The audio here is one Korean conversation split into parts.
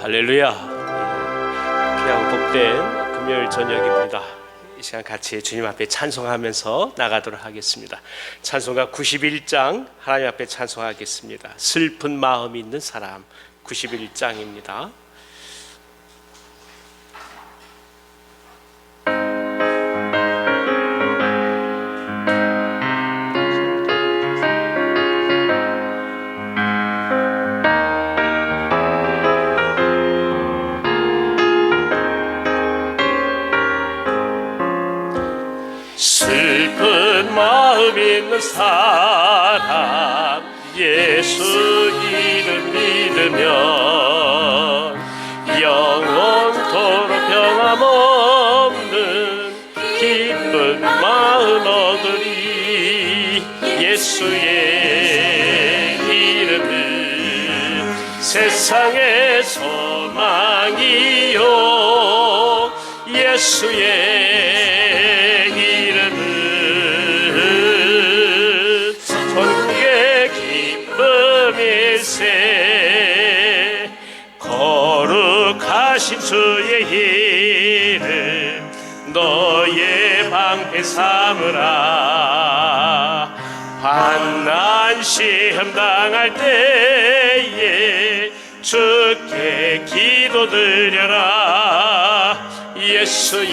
할렐루야. 귀하고 복된 금요일 저녁입니다. 이 시간 같이 주님 앞에 찬송하면서 나가도록 하겠습니다. 찬송가 91장 하나님 앞에 찬송하겠습니다. 슬픈 마음이 있는 사람 91장입니다. 슬픈 마음 있는 사람 예수 이름 믿으면 영원토록 변함없는 기쁜 마음 얻으리. 예수의 이름은 세상의 소망이요 예수의 거룩하신 주의 이름 너의 방패 삼으라. 환난 시험 당할 때에 주께 기도드려라. 예수의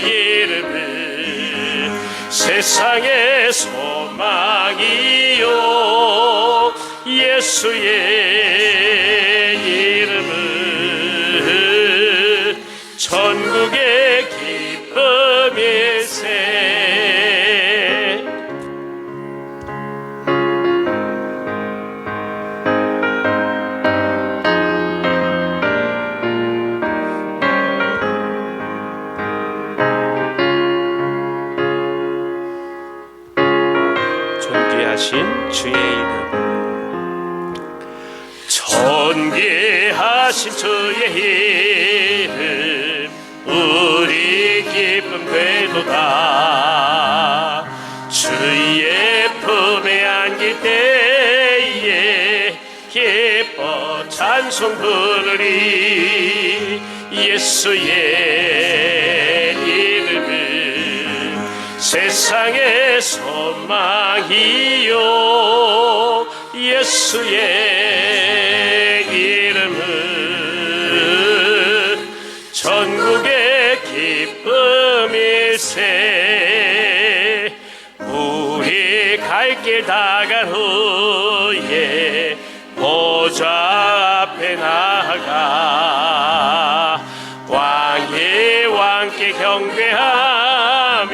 이름은 세상의 소망이요 예수의 이름은 천국의 기쁨일세. 존귀하신 주의 이름, 존귀하신 주의 이름 우리 기쁨 되도다. 주의 품에 안길 때에 기뻐 찬송 부르리. 예수의 이름은 세상의 소망이요 예수의 이름은 천국의 기쁨일세. 우리 갈 길 다간 후에 보좌 앞에 나아가 왕의 왕께 경배하며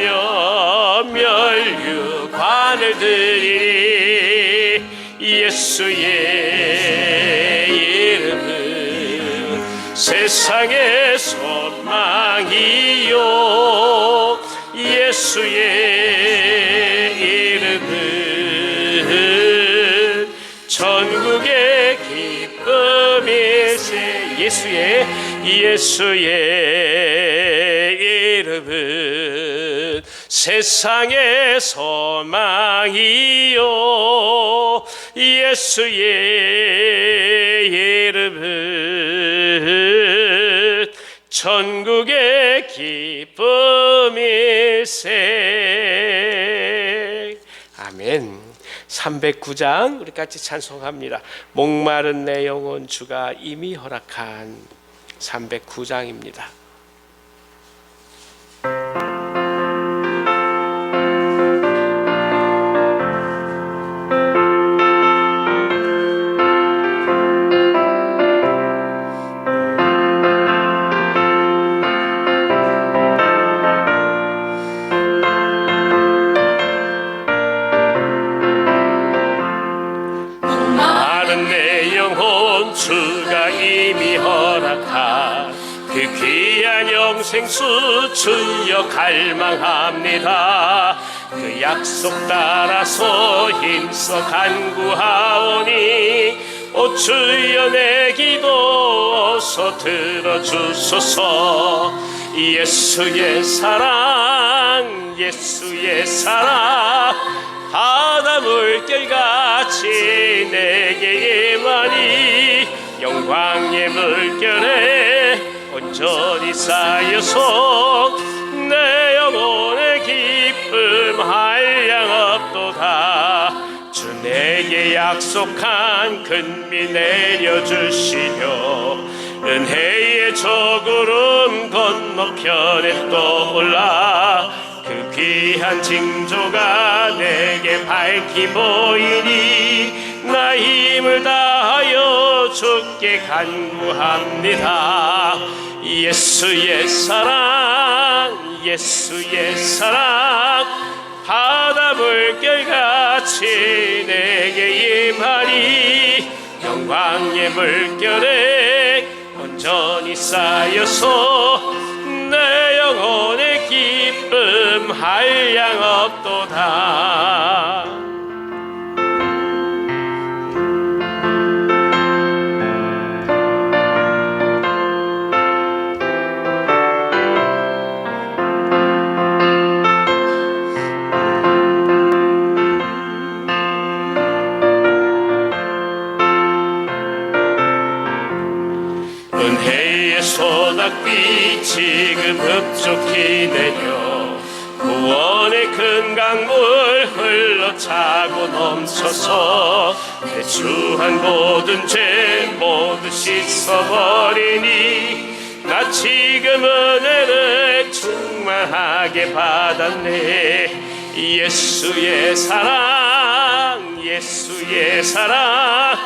멸류관을 드리리. 예수의 이름은 세상의 소망이요 예수의 이름은 천국의 기쁨일세. 예수의 이름은 세상의 소망이요 예수의 이름은 천국의 기쁨일세. 아멘. 309장 우리 같이 찬송합니다. 목마른 내 영혼 주가 이미 허락한 309장입니다. 주가 이미 허락한 그 귀한 영생수 주여 갈망합니다. 그 약속 따라서 힘써 간구하오니 오 주여 내 기도 어서 들어주소서. 예수의 사랑 예수의 사랑 바다 물결같이 내게 임하니 영광의 물결에 온전히 쌓여서 내 영혼의 기쁨 한량없도다. 주 내게 약속한 근미 내려주시려 은혜의 저구름 건너편에 떠올라 그 귀한 징조가 내게 밝히 보이니 나 힘을 다하여 주께 간구합니다. 예수의 사랑 예수의 사랑 바다 물결같이 내게 임하니 영광의 물결에 온전히 쌓여서 내 영혼의 기쁨 한량없도다. 은혜의 소낙비 지금 흡족히 내려 구원의 큰 강물 흘러차고 넘쳐서 내 주한 모든 죄 모두 씻어버리니 나 지금 은혜를 충만하게 받았네. 예수의 사랑 예수의 사랑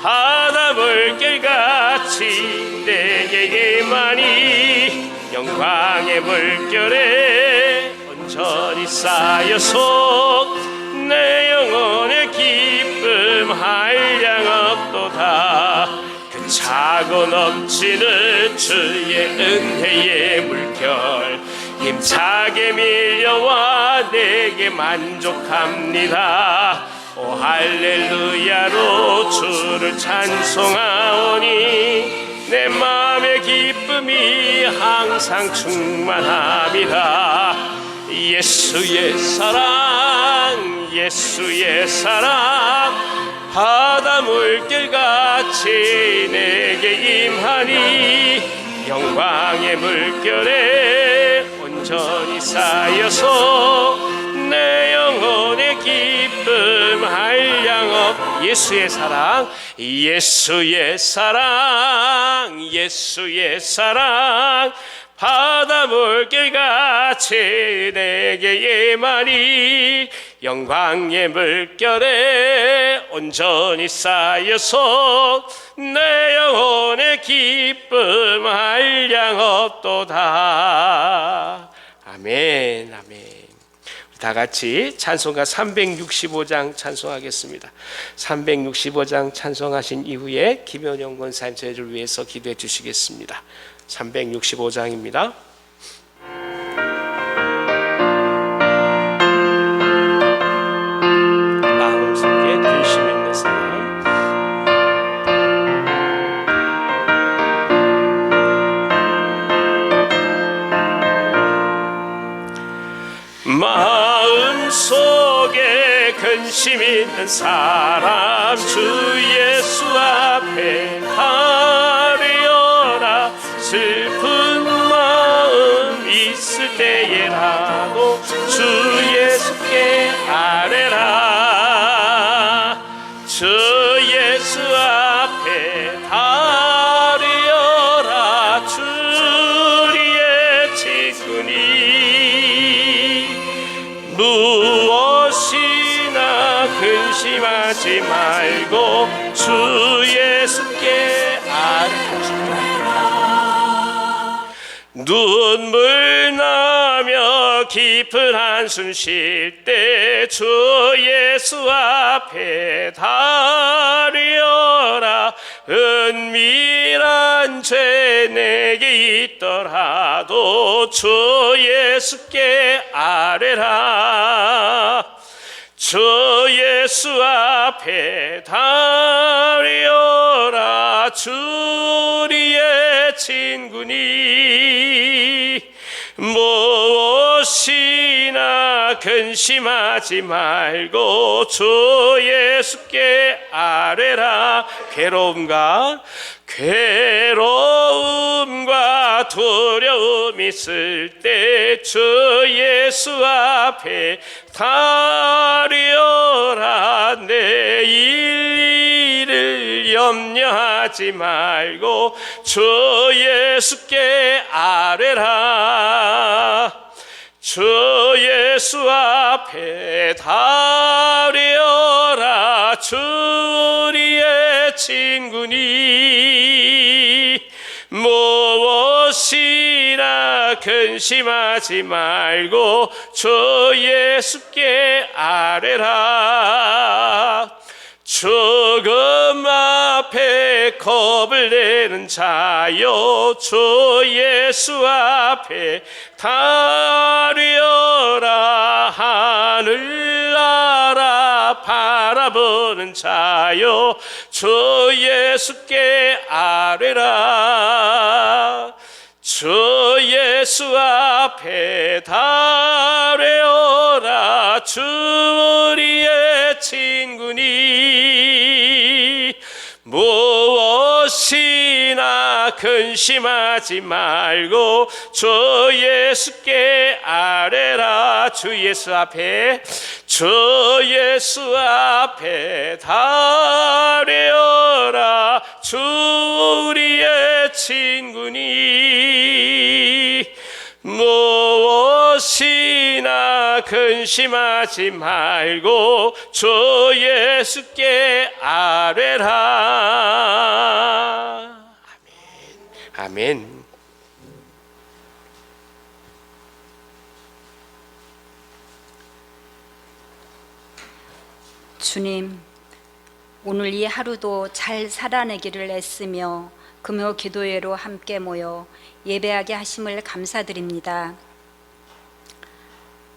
바다 물결같이 내게 임하니 영광의 물결에 온전히 쌓여서 내 영혼의 기쁨 한량없도다. 그 차고 넘치는 주의 은혜의 물결 힘차게 밀려와 내게 만족합니다. 오 할렐루야로 주를 찬송하오니 내 마음의 기쁨이 항상 충만합니다. 예수의 사랑 예수의 사랑 바다 물결같이 내게 임하니 영광의 물결에 온전히 쌓여서 내 영혼의 기쁨 한량없. 예수의 사랑 예수의 사랑 예수의 사랑 바다 물결같이 내게 임하니 영광의 물결에 온전히 쌓여서 내 영혼의 기쁨 한량없도다. 아멘 아멘. 다 같이 찬송가 365장 찬송하겠습니다. 365장 찬송하신 이후에 김현영 권사님 저희를 위해서 기도해 주시겠습니다. 365장입니다. 마음속에 근심 있는 사람 마음속에 근심 있는 사람 주 예수 앞에 아뢰어라. 슬픈 마음 있을 때에라도 주 예수께 아뢰라. 주 예수 앞에 아뢰어라. 주리의 친구니 무엇이나 근심하지 말고 주 예수께 아뢰라. 눈물 나며 깊은 한숨 쉴 때 주 예수 앞에 아뢰어라. 은밀한 죄 내게 있더라도 주 예수께 아뢰라. 주 예수 앞에 아뢰어라. 주리의 친구니 무엇이나 근심하지 말고 주 예수께 아뢰라. 괴로움과 두려움 있을 때 주 예수 앞에 다리어라. 내일 일을 염려하지 말고 주 예수께 아뢰라. 주 예수 앞에 다리어라. 주 우리의 친구니 무엇이나 근심하지 말고 주 예수께 아뢰라. 죽음 앞에 겁을 내는 자여 주 예수 앞에 다리어라. 하늘나라 바라보는 자여 주 예수께 아뢰라. 주 예수 앞에 다뢰어라. 주 우리의 친구니 무엇이나 근심하지 말고 주 예수께 아뢰라. 주 예수 앞에 다뢰어라. 주 우리의 친구니 무엇이나 근심하지 말고 주 예수께 아뢰라. 아멘. 아멘. 주님, 오늘 이 하루도 잘 살아내기를 애쓰며 금요 기도회로 함께 모여 예배하게 하심을 감사드립니다.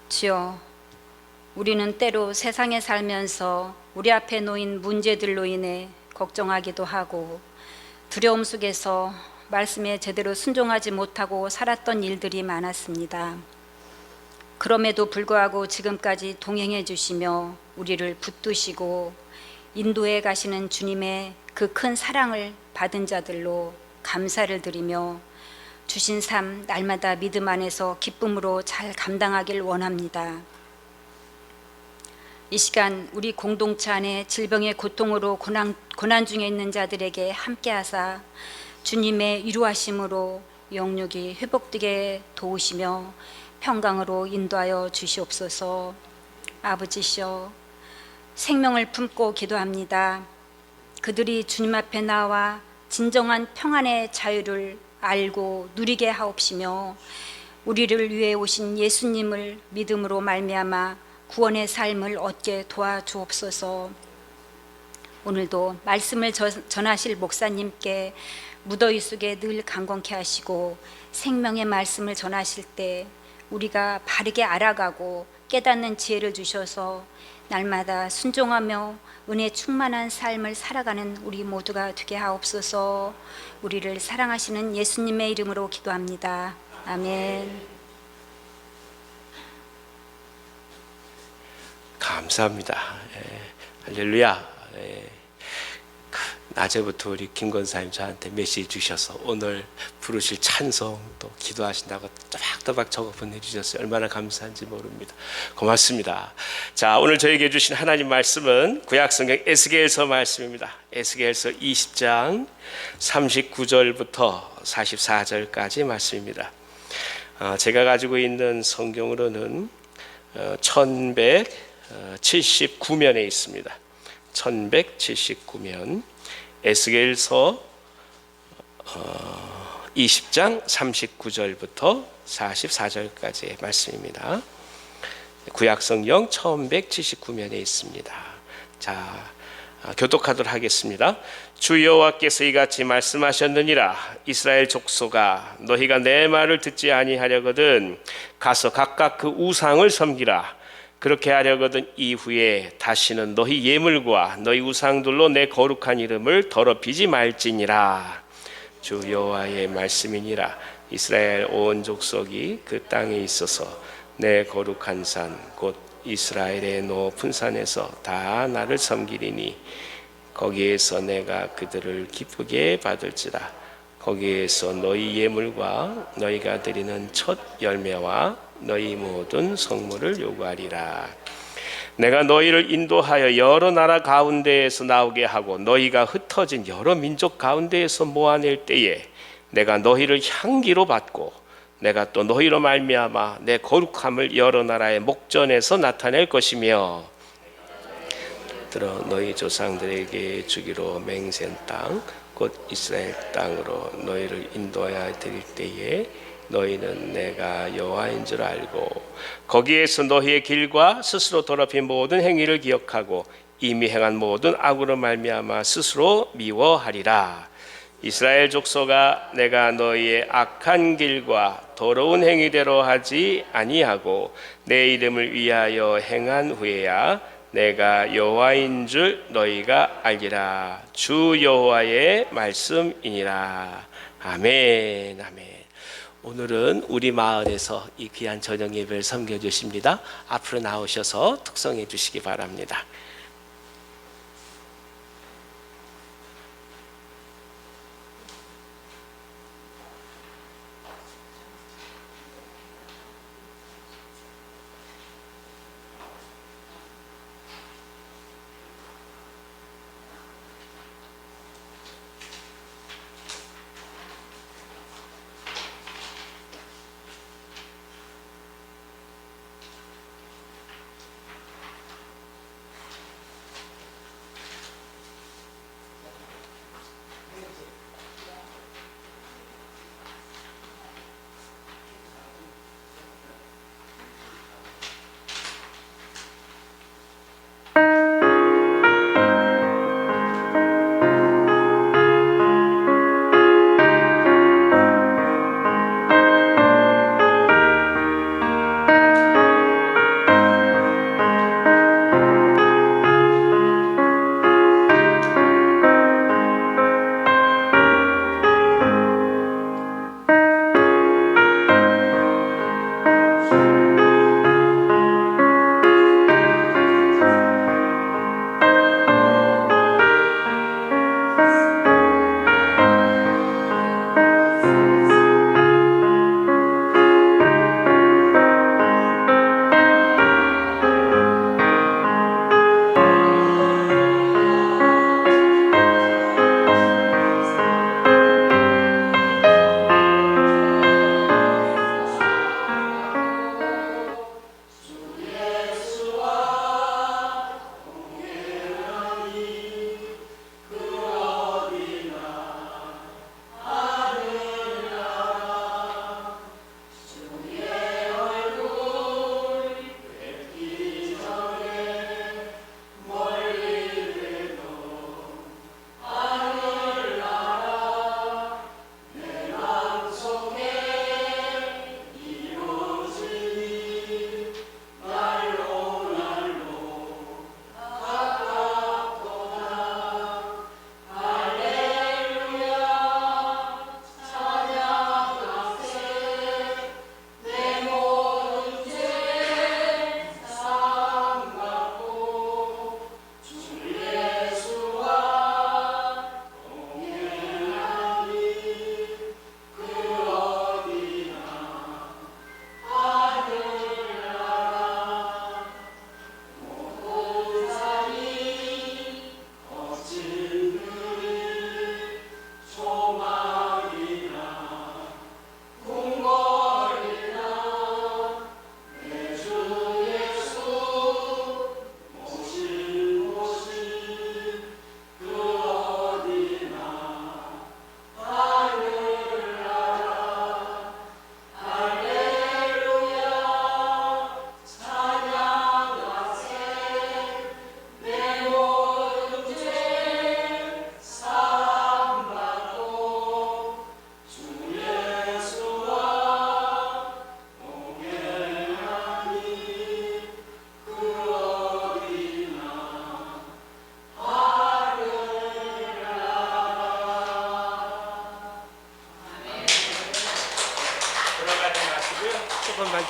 주여, 우리는 때로 세상에 살면서 우리 앞에 놓인 문제들로 인해 걱정하기도 하고 두려움 속에서 말씀에 제대로 순종하지 못하고 살았던 일들이 많았습니다. 그럼에도 불구하고 지금까지 동행해 주시며 우리를 붙드시고 인도해 가시는 주님의 그 큰 사랑을 받은 자들로 감사를 드리며 주신 삶 날마다 믿음 안에서 기쁨으로 잘 감당하길 원합니다. 이 시간 우리 공동체 안에 질병의 고통으로 고난 중에 있는 자들에게 함께하사 주님의 위로하심으로 영육이 회복되게 도우시며 평강으로 인도하여 주시옵소서. 아버지시여, 생명을 품고 기도합니다. 그들이 주님 앞에 나와 진정한 평안의 자유를 알고 누리게 하옵시며 우리를 위해 오신 예수님을 믿음으로 말미암아 구원의 삶을 얻게 도와주옵소서. 오늘도 말씀을 전하실 목사님께 무더위 속에 늘 강건케 하시고 생명의 말씀을 전하실 때 우리가 바르게 알아가고 깨닫는 지혜를 주셔서 날마다 순종하며 은혜 충만한 삶을 살아가는 우리 모두가 되게 하옵소서. 우리를 사랑하시는 예수님의 이름으로 기도합니다. 아멘. 감사합니다. 할렐루야. 낮에부터 우리 김건사님 저한테 메시지 주셔서 오늘 부르실 찬송 또 기도하신다고 또박또박 적어 보내주셨어요. 얼마나 감사한지 모릅니다. 고맙습니다. 자, 오늘 저에게 주신 하나님 말씀은 구약성경 에스겔서 말씀입니다. 에스겔서 20장 39절부터 44절까지 말씀입니다. 제가 가지고 있는 성경으로는 1179면에 있습니다. 1179면 에스겔서 20장 39절부터 44절까지의 말씀입니다. 구약성경 1179면에 있습니다. 자, 교독하도록 하겠습니다. 주 여호와께서 이같이 말씀하셨느니라. 이스라엘 족속아, 너희가 내 말을 듣지 아니하려거든 가서 각각 그 우상을 섬기라. 그렇게 하려거든 이후에 다시는 너희 예물과 너희 우상들로 내 거룩한 이름을 더럽히지 말지니라. 주 여호와의 말씀이니라. 이스라엘 온 족속이 그 땅에 있어서 내 거룩한 산 곧 이스라엘의 높은 산에서 다 나를 섬기리니 거기에서 내가 그들을 기쁘게 받을지라. 거기에서 너희 예물과 너희가 드리는 첫 열매와 너희 모든 성물을 요구하리라. 내가 너희를 인도하여 여러 나라 가운데에서 나오게 하고 너희가 흩어진 여러 민족 가운데에서 모아낼 때에 내가 너희를 향기로 받고 내가 또 너희로 말미암아 내 거룩함을 여러 나라의 목전에서 나타낼 것이며 들어 너희 조상들에게 주기로 맹세한 땅 곧 이스라엘 땅으로 너희를 인도하여 드릴 때에 너희는 내가 여호와인 줄 알고 거기에서 너희의 길과 스스로 더럽힌 모든 행위를 기억하고 이미 행한 모든 악으로 말미암아 스스로 미워하리라. 이스라엘 족속아, 내가 너희의 악한 길과 더러운 행위대로 하지 아니하고 내 이름을 위하여 행한 후에야 내가 여호와인 줄 너희가 알리라. 주 여호와의 말씀이니라. 아멘. 아멘. 오늘은 우리 마을에서 이 귀한 저녁 예배를 섬겨주십니다. 앞으로 나오셔서 특성해 주시기 바랍니다.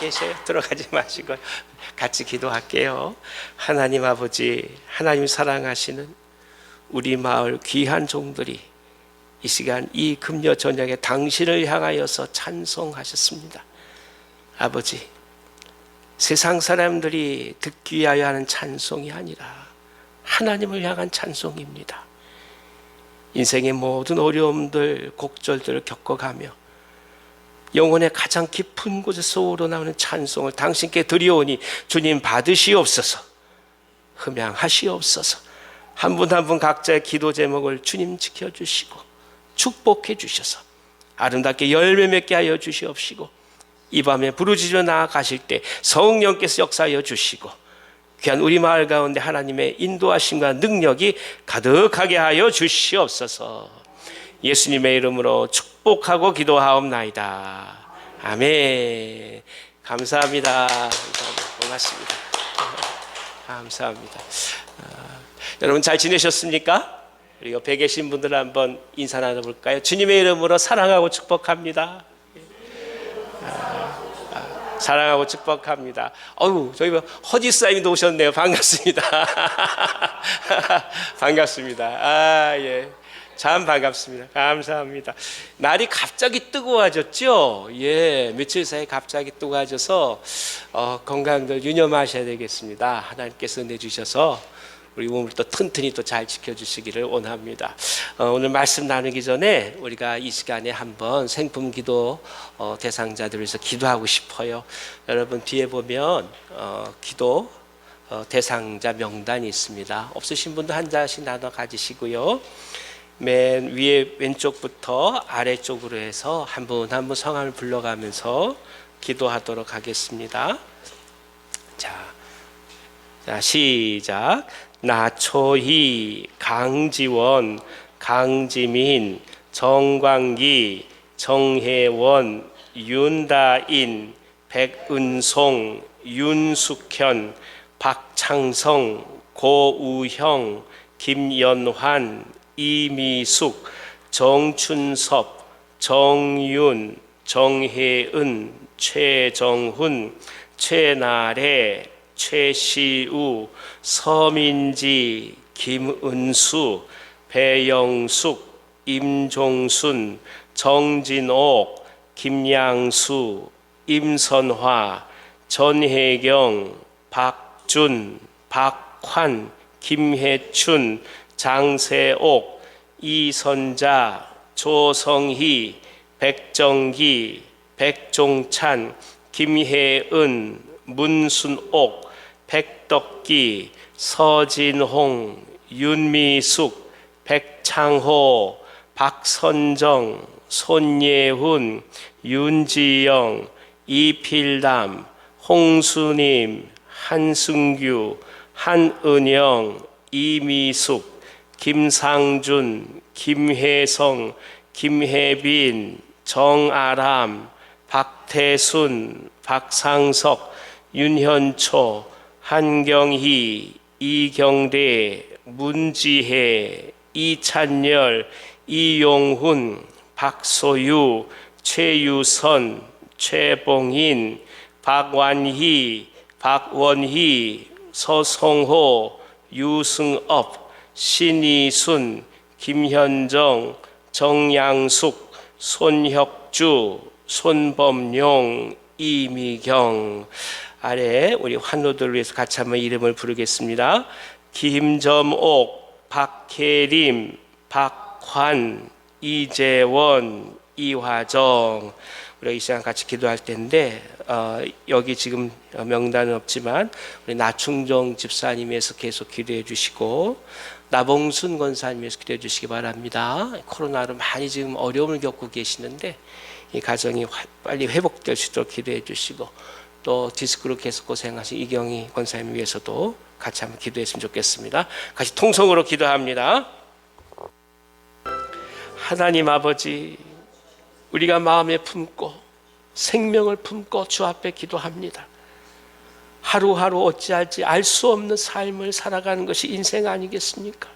계세요. 들어가지 마시고 같이 기도할게요. 하나님 아버지, 하나님 사랑하시는 우리 마을 귀한 종들이 이 시간 이 금요 저녁에 당신을 향하여서 찬송하셨습니다. 아버지, 세상 사람들이 듣기 위하여 하는 찬송이 아니라 하나님을 향한 찬송입니다. 인생의 모든 어려움들, 곡절들을 겪어가며 영혼의 가장 깊은 곳에서 우러나오는 찬송을 당신께 드리오니 주님 받으시옵소서, 흠양하시옵소서. 한 분 한 분 각자의 기도 제목을 주님 지켜주시고 축복해 주셔서 아름답게 열매 맺게 하여 주시옵시고, 이 밤에 부르짖어 나아가실 때 성령께서 역사하여 주시고 귀한 우리 마을 가운데 하나님의 인도하심과 능력이 가득하게 하여 주시옵소서. 예수님의 이름으로 축복하고 기도하옵나이다. 아멘. 감사합니다. 고맙습니다. 감사합니다. 여러분 잘 지내셨습니까? 우리 옆에 계신 분들 한번 인사 나눠볼까요? 주님의 이름으로 사랑하고 축복합니다. 사랑하고 축복합니다. 저희 허지사님도 오셨네요. 반갑습니다. 반갑습니다. 예. 참 반갑습니다. 감사합니다. 날이 갑자기 뜨거워졌죠? 예, 며칠 사이에 갑자기 뜨거워져서 건강들 유념하셔야 되겠습니다. 하나님께서 내주셔서 우리 몸을 또 튼튼히 또 잘 지켜주시기를 원합니다. 오늘 말씀 나누기 전에 우리가 이 시간에 한번 생품기도 대상자들을 위해서 기도하고 싶어요. 여러분 뒤에 보면 기도 대상자 명단이 있습니다. 없으신 분도 한 장씩 나눠 가지시고요. 맨 위에 왼쪽부터 아래쪽으로 해서 한 분 한 분 성함을 불러가면서 기도하도록 하겠습니다. 자, 시작. 나초희, 강지원, 강지민, 정광기, 정혜원, 윤다인, 백은송, 윤숙현, 박창성, 고우형, 김연환, 이미숙, 정춘섭, 정윤, 정혜은, 최정훈, 최나래, 최시우, 서민지, 김은수, 배영숙, 임종순, 정진옥, 김양수, 임선화, 전혜경, 박준, 박환, 김혜춘, 장세옥, 이선자, 조성희, 백정기, 백종찬, 김혜은, 문순옥, 백덕기, 서진홍, 윤미숙, 백창호, 박선정, 손예훈, 윤지영, 이필남, 홍수님, 한승규, 한은영, 이미숙, 김상준, 김혜성, 김혜빈, 정아람, 박태순, 박상석, 윤현초, 한경희, 이경대, 문지혜, 이찬열, 이용훈, 박소유, 최유선, 최봉인, 박완희, 박원희, 서성호, 유승업, 신이순, 김현정, 정양숙, 손혁주, 손범용, 이미경. 아래 우리 환우들을 위해서 같이 한번 이름을 부르겠습니다. 김점옥, 박혜림, 박환, 이재원, 이화정. 우리가 이 시간 같이 기도할 텐데 여기 지금 명단은 없지만 우리 나충정 집사님에서 계속 기도해 주시고 나봉순 권사님에서 기도해 주시기 바랍니다. 코로나로 많이 지금 어려움을 겪고 계시는데 이 가정이 빨리 회복될 수 있도록 기도해 주시고, 또 디스크로 계속 고생하신 이경희 권사님 위해서도 같이 한번 기도했으면 좋겠습니다. 같이 통성으로 기도합니다. 하나님 아버지, 우리가 마음에 품고 생명을 품고 주 앞에 기도합니다. 하루하루 어찌할지 알 수 없는 삶을 살아가는 것이 인생 아니겠습니까?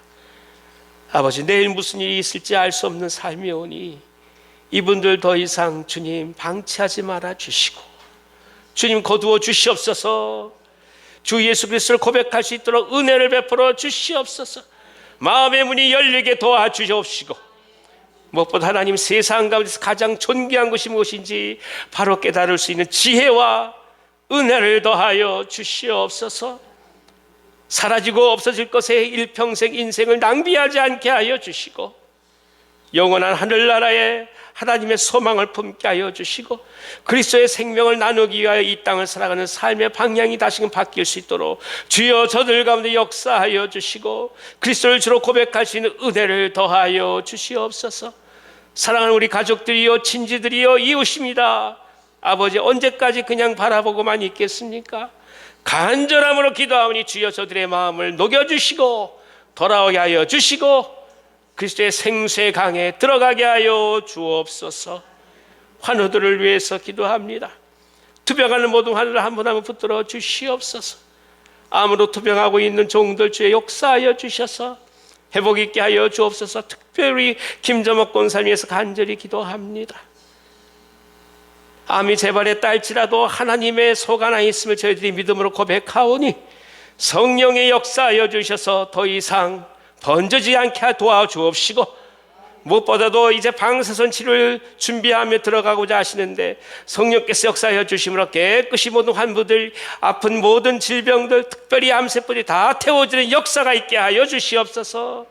아버지, 내일 무슨 일이 있을지 알 수 없는 삶이 오니 이분들 더 이상 주님 방치하지 말아 주시고 주님 거두어 주시옵소서. 주 예수 그리스도를 고백할 수 있도록 은혜를 베풀어 주시옵소서. 마음의 문이 열리게 도와주시옵시고, 무엇보다 하나님, 세상 가운데서 가장 존귀한 것이 무엇인지 바로 깨달을 수 있는 지혜와 은혜를 더하여 주시옵소서. 사라지고 없어질 것에 일평생 인생을 낭비하지 않게 하여 주시고, 영원한 하늘나라에 하나님의 소망을 품게 하여 주시고, 그리스도의 생명을 나누기 위하여 이 땅을 살아가는 삶의 방향이 다시금 바뀔 수 있도록 주여 저들 가운데 역사하여 주시고, 그리스도를 주로 고백할 수 있는 은혜를 더하여 주시옵소서. 사랑하는 우리 가족들이요, 친지들이요, 이웃입니다. 아버지, 언제까지 그냥 바라보고만 있겠습니까? 간절함으로 기도하오니 주여 저들의 마음을 녹여주시고 돌아오게 하여 주시고, 그리스도의 생수의 강에 들어가게 하여 주옵소서. 환우들을 위해서 기도합니다. 투병하는 모든 환우를 한 분 한 분 붙들어 주시옵소서. 암으로 투병하고 있는 종들 주의 역사하여 주셔서 회복 있게 하여 주옵소서. 특별히 김정옥 권사님 위해서 간절히 기도합니다. 암이 재발했다 할지라도 하나님의 소관에 있음을 저희들이 믿음으로 고백하오니 성령의 역사하여 주셔서 더 이상 번져지지 않게 도와주옵시고, 무엇보다도 이제 방사선 치료를 준비하며 들어가고자 하시는데 성령께서 역사하여 주심으로 깨끗이 모든 환부들, 아픈 모든 질병들, 특별히 암세포들이 다 태워지는 역사가 있게 하여 주시옵소서.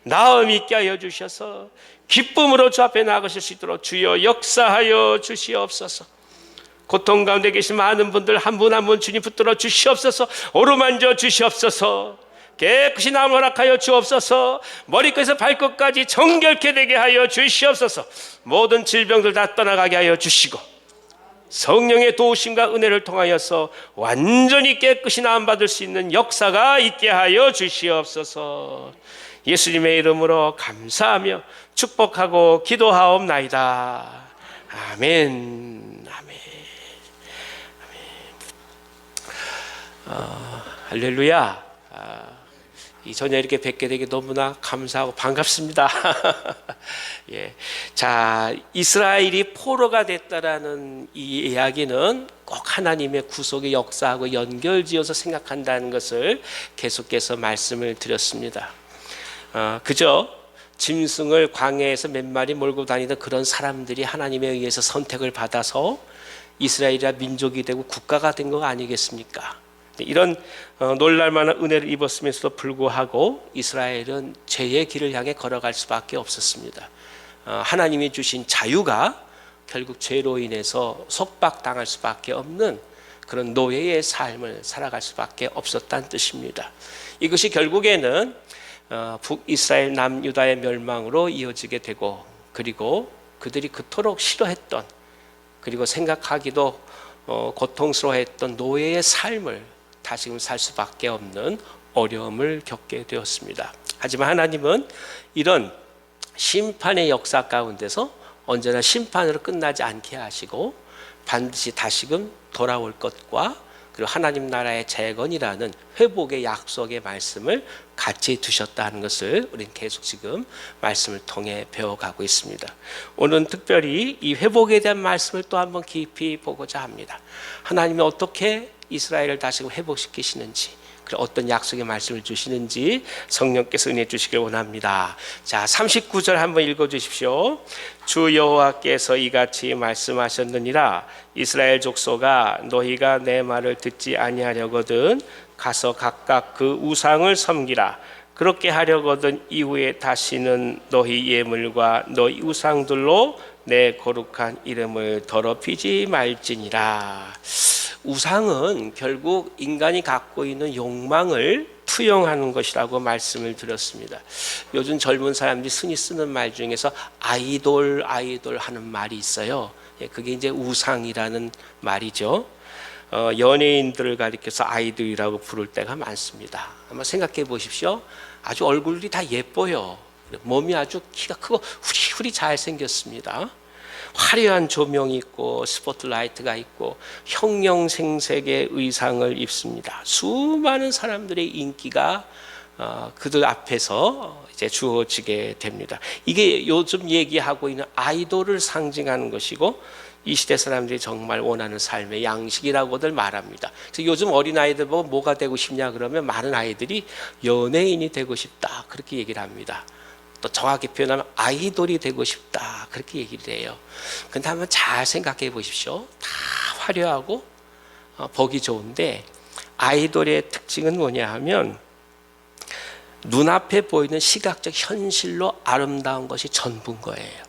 나음이 있게 하여 주셔서 기쁨으로 주 앞에 나가실 수 있도록 주여 역사하여 주시옵소서. 고통 가운데 계신 많은 분들 한 분 한 분 주님 붙들어 주시옵소서. 오르만져 주시옵소서. 깨끗이 나음 허락하여 주옵소서. 머리끝에서 발끝까지 정결케 되게 하여 주시옵소서. 모든 질병들 다 떠나가게 하여 주시고, 성령의 도우심과 은혜를 통하여서 완전히 깨끗이 나음받을 수 있는 역사가 있게 하여 주시옵소서. 예수님의 이름으로 감사하며 축복하고 기도하옵나이다. 아멘. 아멘. 할렐루야. 이 저녁 이렇게 뵙게 되게 너무나 감사하고 반갑습니다. 예. 자, 이스라엘이 포로가 됐다라는 이 이야기는 꼭 하나님의 구속의 역사하고 연결지어서 생각한다는 것을 계속해서 말씀을 드렸습니다. 그저 짐승을 광야에서 몇 마리 몰고 다니던 그런 사람들이 하나님에 의해서 선택을 받아서 이스라엘이라 민족이 되고 국가가 된 거 아니겠습니까? 이런 놀랄만한 은혜를 입었음에도 불구하고 이스라엘은 죄의 길을 향해 걸어갈 수밖에 없었습니다. 하나님이 주신 자유가 결국 죄로 인해서 속박당할 수밖에 없는 그런 노예의 삶을 살아갈 수밖에 없었다는 뜻입니다. 이것이 결국에는 북이스라엘 남유다의 멸망으로 이어지게 되고, 그리고 그들이 그토록 싫어했던, 그리고 생각하기도 고통스러워했던 노예의 삶을 다시금 살 수밖에 없는 어려움을 겪게 되었습니다. 하지만 하나님은 이런 심판의 역사 가운데서 언제나 심판으로 끝나지 않게 하시고 반드시 다시금 돌아올 것과, 그리고 하나님 나라의 재건이라는 회복의 약속의 말씀을 같이 두셨다는 것을 우리는 계속 지금 말씀을 통해 배워가고 있습니다. 오늘은 특별히 이 회복에 대한 말씀을 또 한번 깊이 보고자 합니다. 하나님이 어떻게 이스라엘을 다시금 회복시키시는지, 그리고 어떤 약속의 말씀을 주시는지 성령께서 은혜 주시길 원합니다. 자, 39절 한번 읽어주십시오. 주 여호와께서 이같이 말씀하셨느니라. 이스라엘 족속아, 너희가 내 말을 듣지 아니하려거든 가서 각각 그 우상을 섬기라. 그렇게 하려거든 이후에 다시는 너희 예물과 너희 우상들로 내 거룩한 이름을 더럽히지 말지니라. 우상은 결국 인간이 갖고 있는 욕망을 투영하는 것이라고 말씀을 드렸습니다. 요즘 젊은 사람들이 흔히 쓰는 말 중에서 아이돌 하는 말이 있어요. 그게 이제 우상이라는 말이죠. 연예인들을 가리켜서 아이돌이라고 부를 때가 많습니다. 한번 생각해 보십시오. 아주 얼굴이 다 예뻐요. 몸이 아주 키가 크고 후리후리 잘생겼습니다. 화려한 조명이 있고 스포트라이트가 있고 형형생색의 의상을 입습니다. 수많은 사람들의 인기가 그들 앞에서 이제 주어지게 됩니다. 이게 요즘 얘기하고 있는 아이돌을 상징하는 것이고, 이 시대 사람들이 정말 원하는 삶의 양식이라고들 말합니다. 그래서 요즘 어린아이들 보고 뭐가 되고 싶냐 그러면 많은 아이들이 연예인이 되고 싶다 그렇게 얘기를 합니다. 또 정확히 표현하면 아이돌이 되고 싶다 그렇게 얘기를 해요. 근데 한번 잘 생각해 보십시오. 다 화려하고 보기 좋은데 아이돌의 특징은 뭐냐 하면 눈앞에 보이는 시각적 현실로 아름다운 것이 전부인 거예요.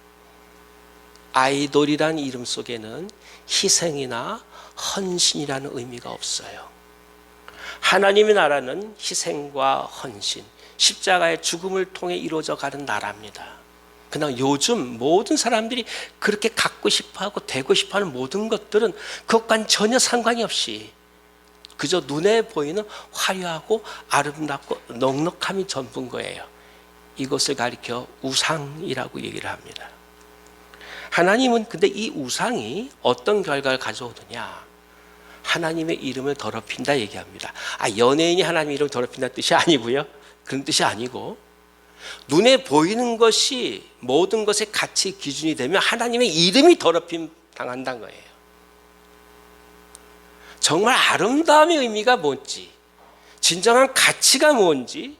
아이돌이라는 이름 속에는 희생이나 헌신이라는 의미가 없어요. 하나님의 나라는 희생과 헌신, 십자가의 죽음을 통해 이루어져 가는 나라입니다. 그러나 요즘 모든 사람들이 그렇게 갖고 싶어하고 되고 싶어하는 모든 것들은 그것과는 전혀 상관이 없이 그저 눈에 보이는 화려하고 아름답고 넉넉함이 전부인 거예요. 이것을 가리켜 우상이라고 얘기를 합니다. 하나님은 근데 이 우상이 어떤 결과를 가져오느냐? 하나님의 이름을 더럽힌다 얘기합니다. 연예인이 하나님의 이름을 더럽힌다는 뜻이 아니고요. 그런 뜻이 아니고 눈에 보이는 것이 모든 것의 가치 기준이 되면 하나님의 이름이 더럽힘 당한다는 거예요. 정말 아름다움의 의미가 뭔지, 진정한 가치가 뭔지,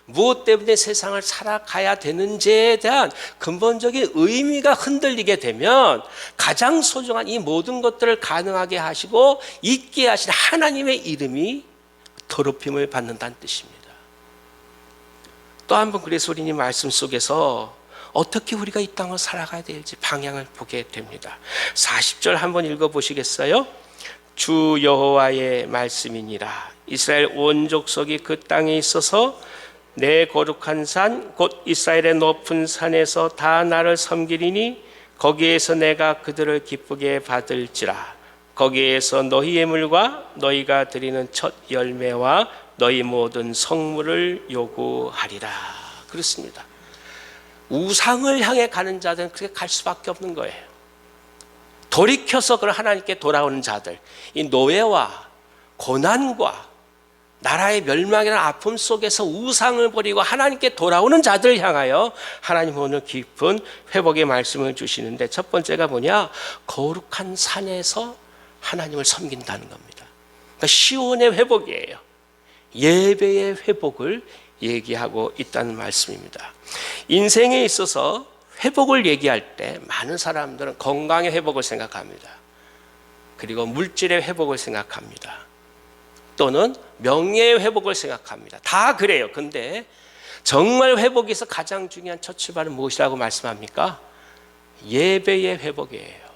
무엇 때문에 세상을 살아가야 되는지에 대한 근본적인 의미가 흔들리게 되면 가장 소중한 이 모든 것들을 가능하게 하시고 있게 하신 하나님의 이름이 더럽힘을 받는다는 뜻입니다. 또 한 번 그래서 우리는 말씀 속에서 어떻게 우리가 이 땅을 살아가야 될지 방향을 보게 됩니다. 40절 한번 읽어보시겠어요? 주 여호와의 말씀이니라. 이스라엘 온 족속이 그 땅에 있어서 내 거룩한 산 곧 이스라엘의 높은 산에서 다 나를 섬기리니 거기에서 내가 그들을 기쁘게 받을지라. 거기에서 너희 예물과 너희가 드리는 첫 열매와 너희 모든 성물을 요구하리라. 그렇습니다. 우상을 향해 가는 자들은 그렇게 갈 수밖에 없는 거예요. 돌이켜서 그런 하나님께 돌아오는 자들, 이 노예와 고난과 나라의 멸망이라는 아픔 속에서 우상을 버리고 하나님께 돌아오는 자들을 향하여 하나님 오늘 깊은 회복의 말씀을 주시는데 첫 번째가 뭐냐? 거룩한 산에서 하나님을 섬긴다는 겁니다. 그러니까 시온의 회복이에요. 예배의 회복을 얘기하고 있다는 말씀입니다. 인생에 있어서 회복을 얘기할 때 많은 사람들은 건강의 회복을 생각합니다. 그리고 물질의 회복을 생각합니다. 또는 명예의 회복을 생각합니다. 다 그래요. 근데 정말 회복에서 가장 중요한 첫 출발은 무엇이라고 말씀합니까? 예배의 회복이에요.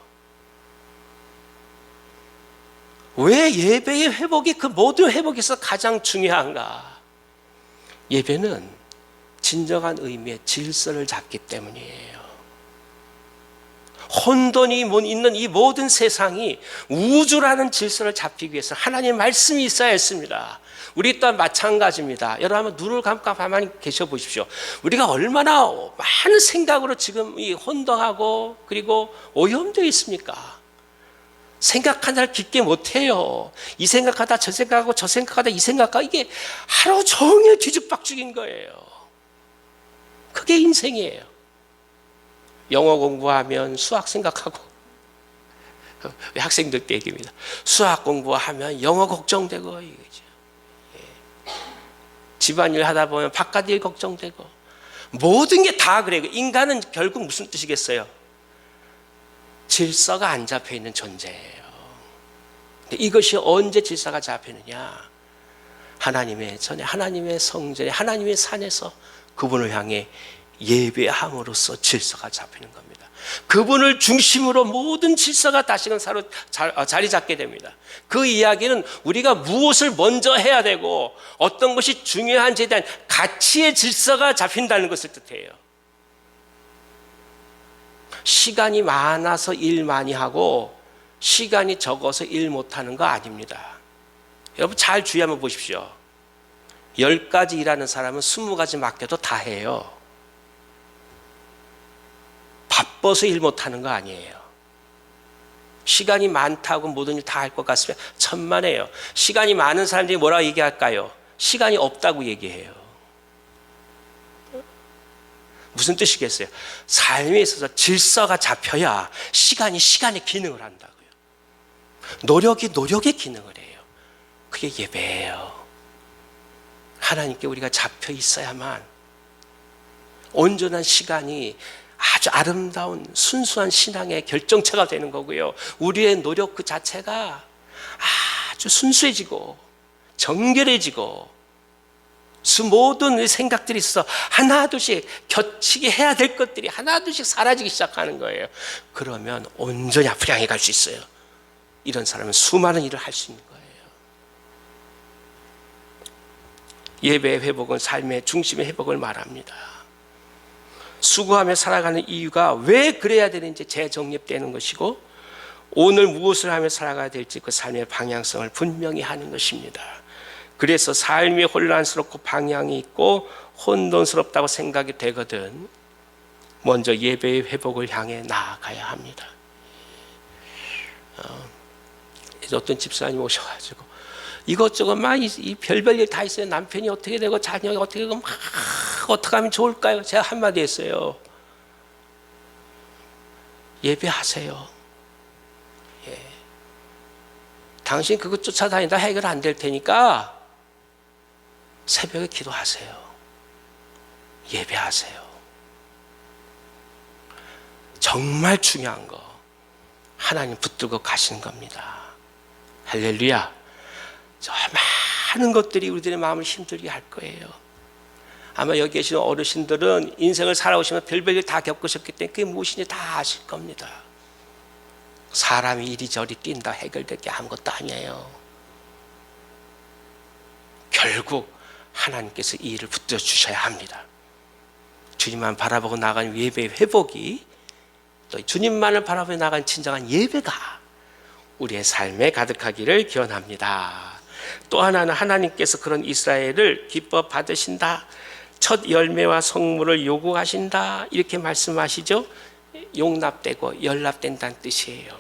왜 예배의 회복이 그 모든 회복에서 가장 중요한가? 예배는 진정한 의미의 질서를 잡기 때문이에요. 혼돈이 있는 이 모든 세상이 우주라는 질서를 잡히기 위해서 하나님의 말씀이 있어야 했습니다. 우리 또한 마찬가지입니다. 여러분 한번 눈을 감고 가만히 계셔 보십시오. 우리가 얼마나 많은 생각으로 지금 이 혼동하고 그리고 오염되어 있습니까? 생각하는 깊게 못해요. 이 생각하다 저 생각하고 저 생각하다 이 생각하다 이게 하루 종일 뒤죽박죽인 거예요. 그게 인생이에요. 영어 공부하면 수학 생각하고 학생들 때 얘기입니다. 수학 공부하면 영어 걱정되고 이거죠. 집안일 하다 보면 바깥일 걱정되고 모든 게 다 그래요. 인간은 결국 무슨 뜻이겠어요? 질서가 안 잡혀 있는 존재예요. 이것이 언제 질서가 잡히느냐? 하나님의 전에 하나님의 성전에 하나님의 산에서 그분을 향해 예배함으로써 질서가 잡히는 겁니다. 그분을 중심으로 모든 질서가 다시금 자리 잡게 됩니다. 그 이야기는 우리가 무엇을 먼저 해야 되고 어떤 것이 중요한지에 대한 가치의 질서가 잡힌다는 것을 뜻해요. 시간이 많아서 일 많이 하고 시간이 적어서 일 못하는 거 아닙니다. 여러분 잘 주의 한번 보십시오. 10가지 일하는 사람은 20가지 맡겨도 다 해요. 바빠서 일 못하는 거 아니에요. 시간이 많다고 모든 일 다 할 것 같으면 천만에요. 시간이 많은 사람들이 뭐라고 얘기할까요? 시간이 없다고 얘기해요. 무슨 뜻이겠어요? 삶에 있어서 질서가 잡혀야 시간이 시간의 기능을 한다고요. 노력이 노력의 기능을 해요. 그게 예배예요. 하나님께 우리가 잡혀 있어야만 온전한 시간이 아주 아름다운 순수한 신앙의 결정체가 되는 거고요. 우리의 노력 그 자체가 아주 순수해지고 정결해지고 모든 생각들이 있어 하나둘씩 겹치게 해야 될 것들이 하나둘씩 사라지기 시작하는 거예요. 그러면 온전히 앞으로 향해 갈 수 있어요. 이런 사람은 수많은 일을 할 수 있는 거예요. 예배의 회복은 삶의 중심의 회복을 말합니다. 수고하며 살아가는 이유가 왜 그래야 되는지 재정립되는 것이고, 오늘 무엇을 하며 살아가야 될지 그 삶의 방향성을 분명히 하는 것입니다. 그래서 삶이 혼란스럽고 방향이 있고 혼돈스럽다고 생각이 되거든 먼저 예배의 회복을 향해 나아가야 합니다. 어떤 집사님 오셔가지고 이것저것 막 이 별별 일 다 있어요. 남편이 어떻게 되고 자녀가 어떻게 되고 막 어떻게 하면 좋을까요? 제가 한마디 했어요. 예배하세요. 예. 당신 그것 쫓아다니다 해결 안 될 테니까 새벽에 기도하세요. 예배하세요. 정말 중요한 거 하나님 붙들고 가시는 겁니다. 할렐루야. 저 많은 것들이 우리들의 마음을 힘들게 할 거예요. 아마 여기 계시는 어르신들은 인생을 살아오시면 별별 일 다 겪으셨기 때문에 그게 무엇인지 다 아실 겁니다. 사람이 이리저리 뛴다 해결될 게 아무것도 아니에요. 결국 하나님께서 이 일을 붙들어 주셔야 합니다. 주님만 바라보고 나가는 예배의 회복이, 또 주님만을 바라보며 나가는 진정한 예배가 우리의 삶에 가득하기를 기원합니다. 또 하나는 하나님께서 그런 이스라엘을 기뻐 받으신다, 첫 열매와 성물을 요구하신다, 이렇게 말씀하시죠. 용납되고 연락된다는 뜻이에요.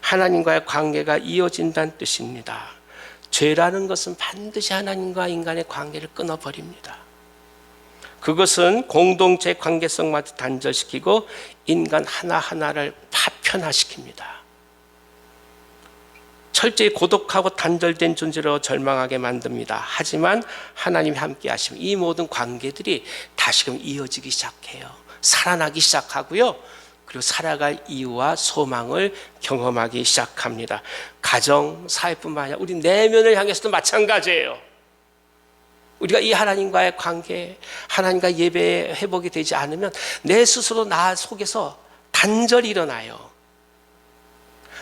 하나님과의 관계가 이어진다는 뜻입니다. 죄라는 것은 반드시 하나님과 인간의 관계를 끊어버립니다. 그것은 공동체 관계성마저 단절시키고 인간 하나하나를 파편화시킵니다. 철저히 고독하고 단절된 존재로 절망하게 만듭니다. 하지만 하나님이 함께 하시면 이 모든 관계들이 다시금 이어지기 시작해요. 살아나기 시작하고요. 그리고 살아갈 이유와 소망을 경험하기 시작합니다. 가정, 사회뿐만 아니라 우리 내면을 향해서도 마찬가지예요. 우리가 이 하나님과의 관계, 하나님과 예배의 회복이 되지 않으면 내 스스로 나 속에서 단절이 일어나요.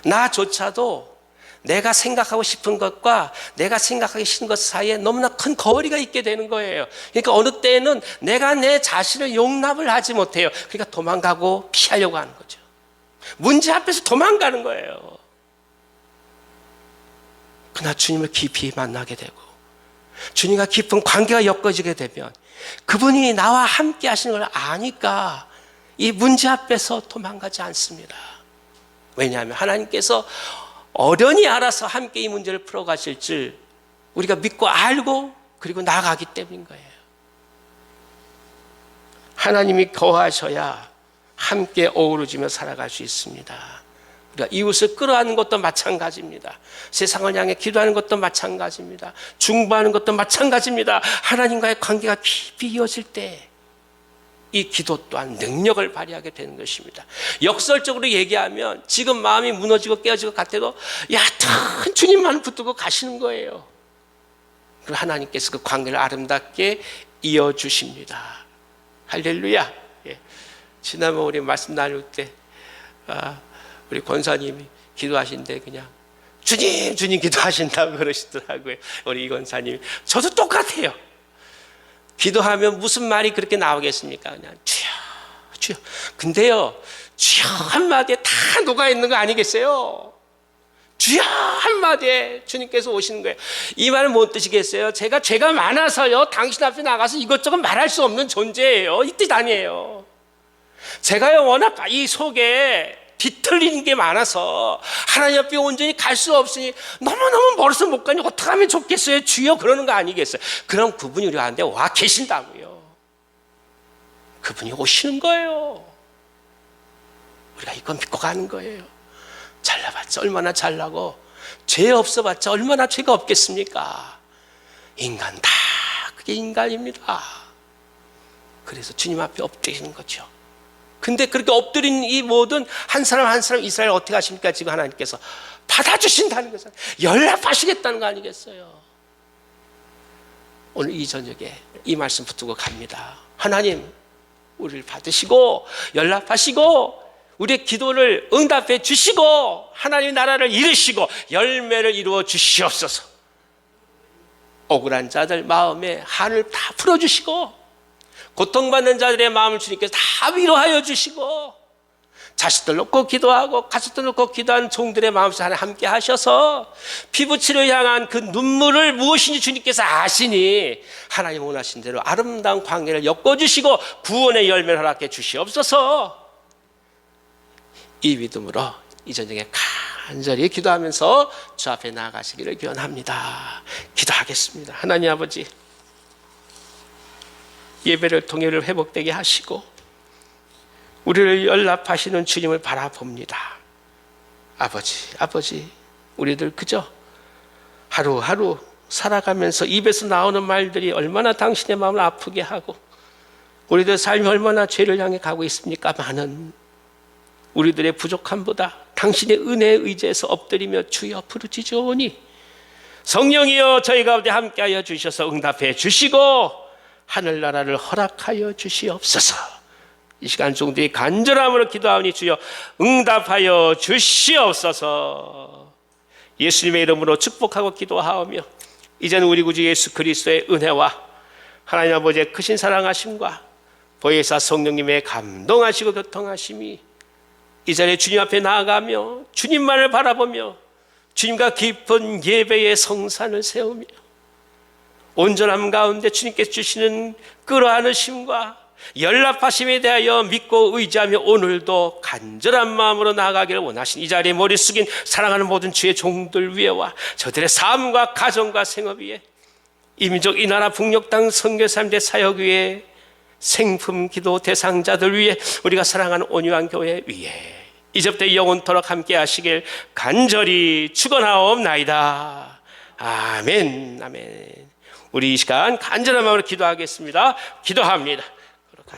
나조차도 내가 생각하고 싶은 것과 내가 생각하기 싫은 것 사이에 너무나 큰 거리가 있게 되는 거예요. 그러니까 어느 때에는 내가 내 자신을 용납을 하지 못해요. 그러니까 도망가고 피하려고 하는 거죠. 문제 앞에서 도망가는 거예요. 그러나 주님을 깊이 만나게 되고 주님과 깊은 관계가 엮어지게 되면 그분이 나와 함께 하시는 걸 아니까 이 문제 앞에서 도망가지 않습니다. 왜냐하면 하나님께서 어련히 알아서 함께 이 문제를 풀어가실 줄 우리가 믿고 알고 그리고 나아가기 때문인 거예요. 하나님이 거하셔야 함께 어우러지며 살아갈 수 있습니다. 우리가 이웃을 끌어안는 것도 마찬가지입니다. 세상을 향해 기도하는 것도 마찬가지입니다. 중보하는 것도 마찬가지입니다. 하나님과의 관계가 깊이 이어질 때 이 기도 또한 능력을 발휘하게 되는 것입니다. 역설적으로 얘기하면 지금 마음이 무너지고 깨어질 것 같아도 얕은 주님만 붙들고 가시는 거예요. 그리고 하나님께서 그 관계를 아름답게 이어주십니다. 할렐루야. 예. 지난번 우리 말씀 나눌 때 우리 권사님이 기도하신데 그냥 주님 주님 기도하신다고 그러시더라고요. 우리 이 권사님이. 저도 똑같아요. 기도하면 무슨 말이 그렇게 나오겠습니까? 그냥 주여 주여. 근데요 주여 한마디에 다 녹아있는 거 아니겠어요? 주여 한마디에 주님께서 오시는 거예요. 이 말은 뭔 뜻이겠어요? 제가 죄가 많아서요 당신 앞에 나가서 이것저것 말할 수 없는 존재예요, 이 뜻 아니에요. 제가요 워낙 이 속에 뒤틀리는 게 많아서 하나님 앞에 온전히 갈 수 없으니 너무너무 멀어서 못 가니 어떻게 하면 좋겠어요 주여, 그러는 거 아니겠어요? 그럼 그분이 우리 가운데 와 계신다고요. 그분이 오시는 거예요. 우리가 이거 믿고 가는 거예요. 잘나봤자 얼마나 잘나고 죄 없어봤자 얼마나 죄가 없겠습니까? 인간 다 그게 인간입니다. 그래서 주님 앞에 엎드리는 거죠. 근데 그렇게 엎드린 이 모든 한 사람 한 사람 이스라엘 어떻게 하십니까? 지금 하나님께서 받아주신다는 것은 연락하시겠다는 거 아니겠어요? 오늘 이 저녁에 이 말씀 붙들고 갑니다. 하나님 우리를 받으시고 연락하시고 우리의 기도를 응답해 주시고 하나님의 나라를 이루시고 열매를 이루어 주시옵소서. 억울한 자들 마음에 한을 다 풀어주시고 고통받는 자들의 마음을 주님께서 다 위로하여 주시고 자식들 놓고 기도하고 가족들 놓고 기도하는 종들의 마음속에 하나님 함께 하셔서 피부치료 향한 그 눈물을 무엇인지 주님께서 아시니 하나님 원하신 대로 아름다운 광야를 엮어주시고 구원의 열매를 허락해 주시옵소서. 이 믿음으로 이 저녁에 간절히 기도하면서 주 앞에 나아가시기를 기원합니다. 기도하겠습니다. 하나님 아버지, 예배를 통해를 회복되게 하시고 우리를 연락하시는 주님을 바라봅니다. 아버지, 우리들 그저 하루하루 살아가면서 입에서 나오는 말들이 얼마나 당신의 마음을 아프게 하고 우리들 삶이 얼마나 죄를 향해 가고 있습니까? 많은 우리들의 부족함보다 당신의 은혜에 의지해서 엎드리며 주여 부르짖으오니 성령이여 저희 가운데 함께하여 주셔서 응답해 주시고 하늘나라를 허락하여 주시옵소서. 이 시간 종들이 간절함으로 기도하오니 주여 응답하여 주시옵소서. 예수님의 이름으로 축복하고 기도하오며 이제는 우리 구주 예수 그리스도의 은혜와 하나님 아버지의 크신 사랑하심과 보혜사 성령님의 감동하시고 교통하심이 이 자리에 주님 앞에 나아가며 주님만을 바라보며 주님과 깊은 예배의 성산을 세우며 온전함 가운데 주님께서 주시는 끌어안으심과 연락하심에 대하여 믿고 의지하며 오늘도 간절한 마음으로 나아가기를 원하신 이 자리에 머리 숙인 사랑하는 모든 주의 종들 위에와 저들의 삶과 가정과 생업 위에 이 민족 이 나라 북녘 땅 선교사님들의 사역 위에 생품 기도 대상자들 위에 우리가 사랑하는 온유한 교회 위에 이제부터 영원토록 함께 하시길 간절히 축원하옵나이다. 아멘. 우리 이 시간 간절한 마음으로 기도하겠습니다. 기도합니다.